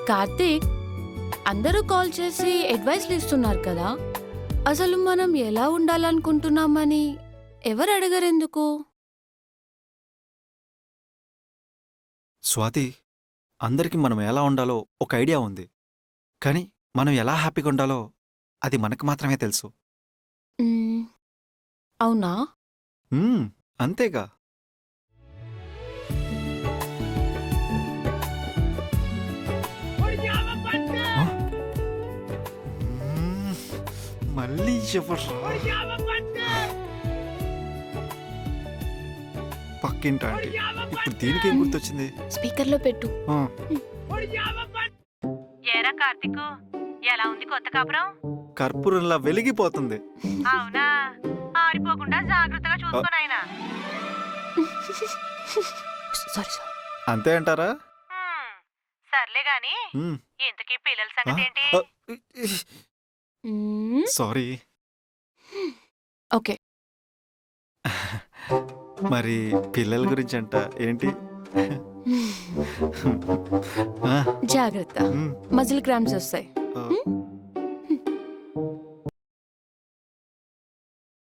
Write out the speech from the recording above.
కార్తీక్, అందరూ కాల్ చేసి అడ్వైస్లు ఇస్తున్నారు కదా, అసలు మనం ఎలా ఉండాలనుకుంటున్నామని ఎవరు అడగరెందుకు? స్వాతి, అందరికీ మనం ఎలా ఉండాలో ఒక ఐడియా ఉంది. కానీ మనం ఎలా హ్యాపీగా ఉండాలో అది మనకు మాత్రమే తెలుసు. మ్మ్, అవునా? అంతేగా. ఆ? మ్మ్, మళ్ళీ ఎవర్రా? పక్కింటి ఆంటీ. ఇప్పుడు దీనికి ఏం గుర్తొచ్చింది? స్పీకర్లో పెట్టు. ఆ, ఏరా కార్తిక్, ఎలా ఉంది కొత్త కాపురం? కర్పూరంలా వెలిగిపోతుంది. అవునా? ఆరిపోకుండా జాగ్రత్తగా చూసుకోనాయనా. సారీ. అంతే అంటారా? సర్లే గాని మ్మ్. ఇంతకీ పిల్లల సంగతి ఏంటి? సారీ. ఓకే. మరి పిల్లల గురించి అంట ఏంటి? ఆ, జాగ్రత్త, మ్మ్. మజిల్ క్రాంప్స్ వస్తాయి. ఆ,